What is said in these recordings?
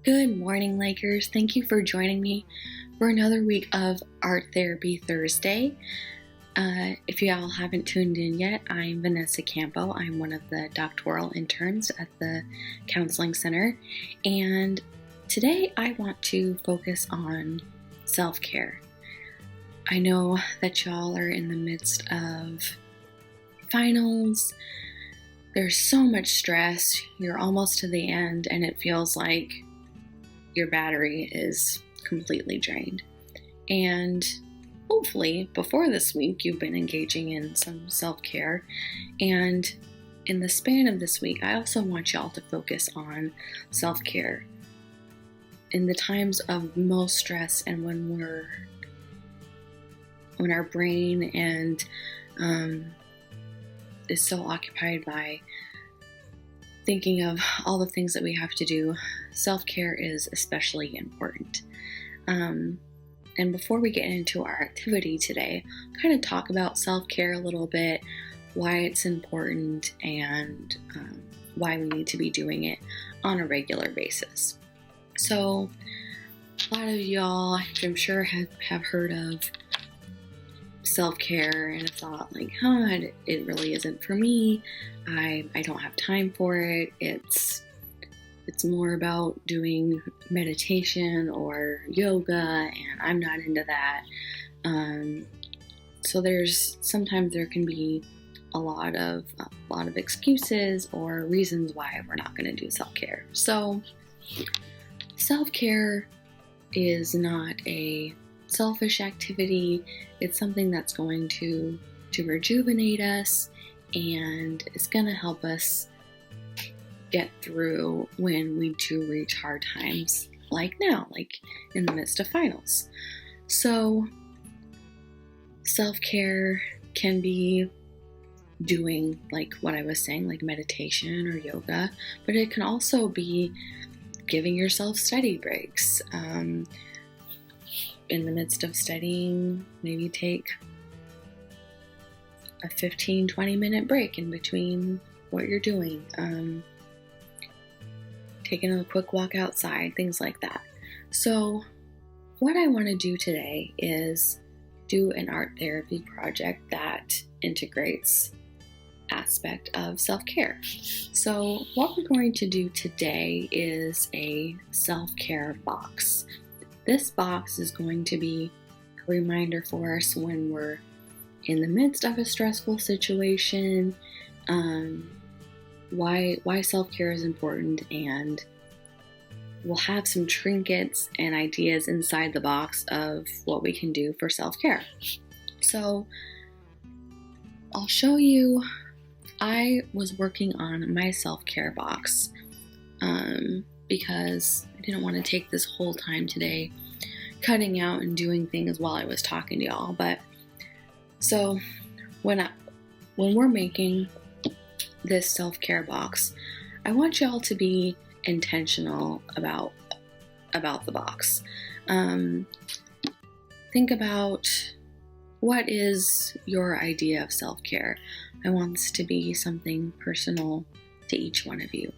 Good morning, Lakers. Thank you for joining me for another week of Art Therapy Thursday. If you all haven't tuned in yet, I'm Vanessa Campo. I'm one of the doctoral interns at the Counseling Center, and today I want to focus on self-care. I know that y'all are in the midst of finals. There's so much stress. You're almost to the end, and it feels like your battery is completely drained. And hopefully before this week you've been engaging in some self-care, and in the span of this week I also want y'all to focus on self-care in the times of most stress and when our brain and is so occupied by thinking of all the things that we have to do. Self-care is especially important. And before we get into our activity today, I'll kind of talk about self-care a little bit, why it's important, and why we need to be doing it on a regular basis. So, a lot of y'all, I'm sure, have heard of self-care and have thought like, it really isn't for me. I don't have time for it. It's more about doing meditation or yoga, and I'm not into that. So sometimes there can be a lot of excuses or reasons why we're not going to do self-care. So self-care is not a selfish activity. It's something that's going to rejuvenate us, and it's going to help us get through when we do reach hard times like now, like in the midst of finals. So self-care can be doing like what I was saying, like meditation or yoga, but it can also be giving yourself study breaks. In the midst of studying, maybe take a 15-20 minute break in between what you're doing. Taking a quick walk outside, things like that. So what I want to do today is do an art therapy project that integrates aspect of self-care. So what we're going to do today is a self-care box. This box is going to be a reminder for us when we're in the midst of a stressful situation, why self-care is important, and we'll have some trinkets and ideas inside the box of what we can do for self-care. So I'll show you. I was working on my self-care box because I didn't want to take this whole time today cutting out and doing things while I was talking to y'all. But so when we're making this self-care box, I want y'all to be intentional about the box. Think about, what is your idea of self-care? I want this to be something personal to each one of you.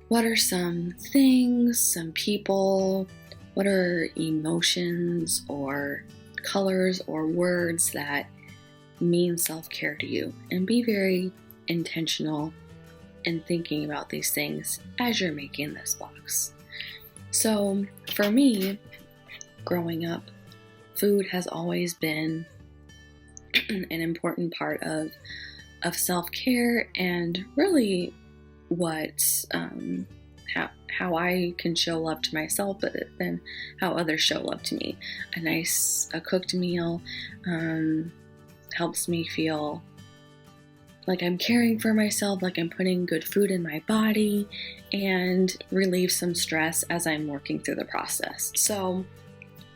What are some things, some people, what are emotions or colors or words that mean self-care to you? And be very intentional in thinking about these things as you're making this box. So for me, growing up, food has always been an important part of self-care, and really what how I can show love to myself, but then how others show love to me. A cooked meal helps me feel like I'm caring for myself, like I'm putting good food in my body, and relieve some stress as I'm working through the process. So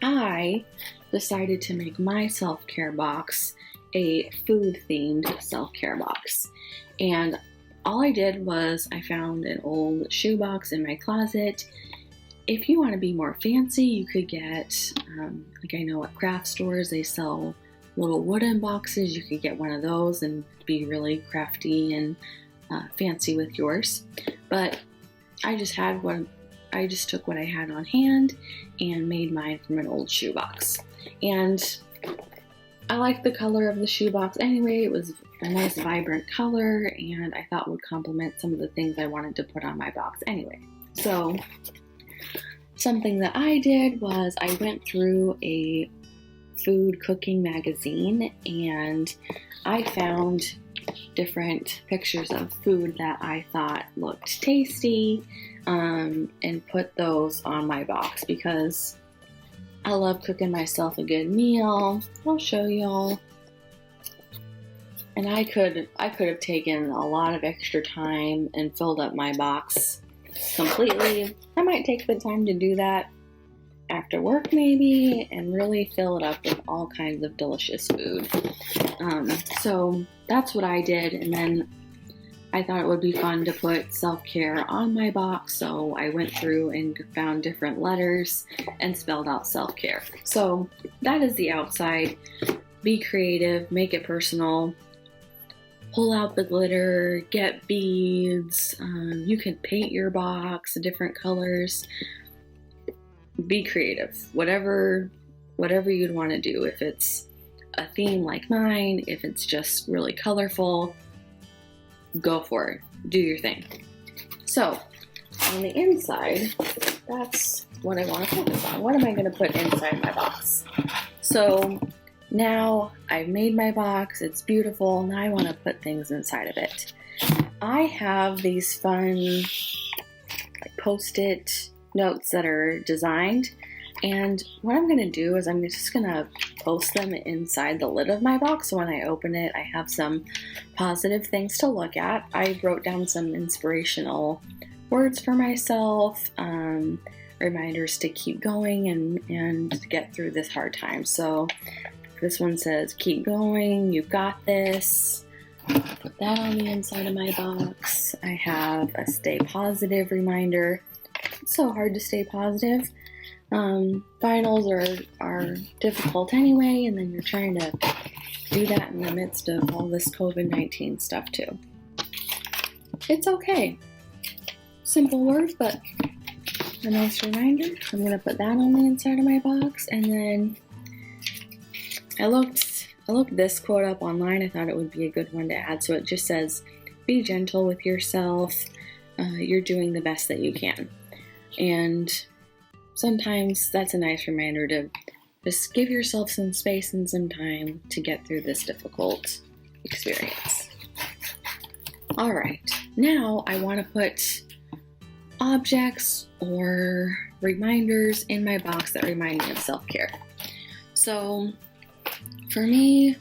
I decided to make my self-care box a food-themed self-care box. And all I did was I found an old shoebox in my closet. If you want to be more fancy, you could get, like I know at craft stores, they sell little wooden boxes. You could get one of those and be really crafty and fancy with yours. But I just had I just took what I had on hand and made mine from an old shoebox. And I liked the color of the shoebox anyway. It was a nice vibrant color, and I thought would complement some of the things I wanted to put on my box anyway. So something that I did was I went through a food cooking magazine and I found different pictures of food that I thought looked tasty, and put those on my box because I love cooking myself a good meal. I'll show y'all. And I could have taken a lot of extra time and filled up my box completely. I might take the time to do that after work maybe and really fill it up with all kinds of delicious food. So that's what I did, and then I thought it would be fun to put self-care on my box, so I went through and found different letters and spelled out self-care. So that is the outside. Be creative, make it personal, pull out the glitter, get beads, you can paint your box different colors. Be creative, whatever you'd want to do. If it's a theme like mine, if it's just really colorful, go for it. Do your thing. So on the inside, that's what I want to focus on. What am I going to put inside my box? So now I've made my box. It's beautiful. Now I want to put things inside of it. I have these fun Post-it notes that are designed, and what I'm going to do is I'm just going to post them inside the lid of my box, so when I open it I have some positive things to look at. I wrote down some inspirational words for myself, reminders to keep going and get through this hard time. So this one says, keep going, you've got this. Put that on the inside of my box. I have a stay positive reminder. It's so hard to stay positive. Finals are difficult anyway, and then you're trying to do that in the midst of all this COVID-19 stuff too. It's okay. Simple words, but a nice reminder. I'm going to put that on the inside of my box, and then I looked this quote up online. I thought it would be a good one to add. So it just says, be gentle with yourself. You're doing the best that you can. And sometimes that's a nice reminder to just give yourself some space and some time to get through this difficult experience. All right, now I want to put objects or reminders in my box that remind me of self-care. So for me,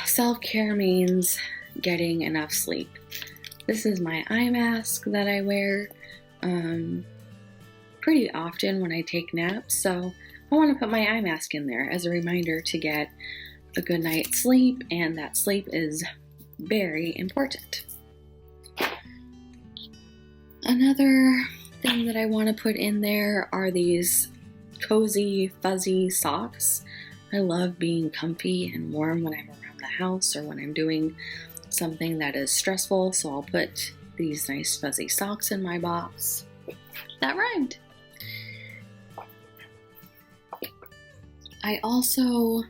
self-care means getting enough sleep. This is my eye mask that I wear pretty often when I take naps, so I want to put my eye mask in there as a reminder to get a good night's sleep, and that sleep is very important. Another thing that I want to put in there are these cozy, fuzzy socks. I love being comfy and warm when I'm around the house or when I'm doing something that is stressful, so I'll put these nice fuzzy socks in my box. That rhymed. I also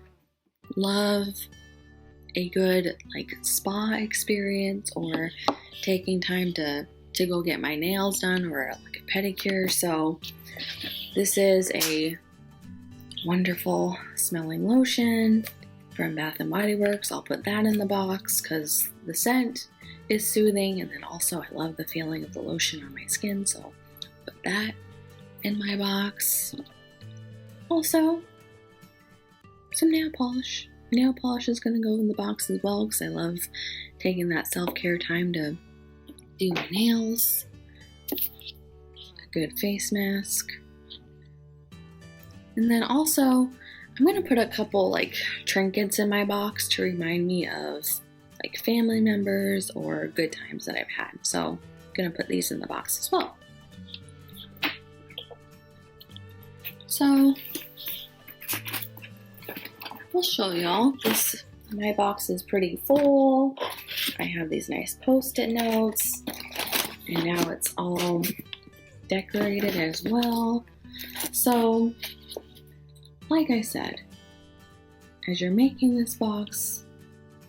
love a good spa experience, or taking time to go get my nails done, or a pedicure. So this is a wonderful smelling lotion from Bath & Body Works. I'll put that in the box because the scent is soothing, and then also I love the feeling of the lotion on my skin, so I'll put that in my box. Also, some nail polish. Nail polish is going to go in the box as well because I love taking that self-care time to do my nails. A good face mask. And then also, I'm going to put a couple trinkets in my box to remind me of family members or good times that I've had. So I'm going to put these in the box as well. So I'll show y'all. My box is pretty full. I have these nice Post-it notes, and now it's all decorate it as well. So, like I said, as you're making this box,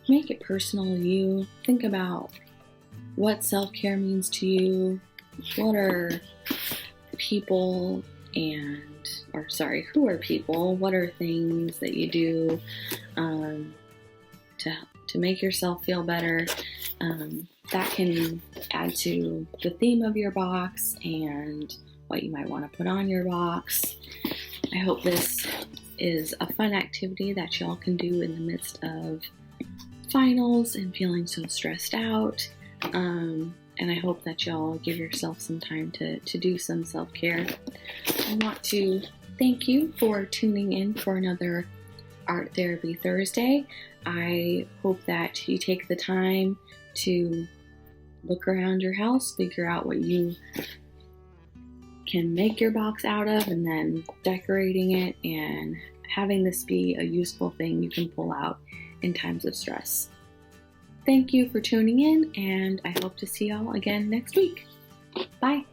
make it personal to you. Think about what self-care means to you. What are people who are people? What are things that you do to make yourself feel better? That can add to the theme of your box and what you might want to put on your box. I hope this is a fun activity that y'all can do in the midst of finals and feeling so stressed out. And I hope that y'all give yourself some time to do some self-care. I want to thank you for tuning in for another Art Therapy Thursday. I hope that you take the time to look around your house, figure out what you can make your box out of, and then decorating it and having this be a useful thing you can pull out in times of stress. Thank you for tuning in, and I hope to see y'all again next week. Bye.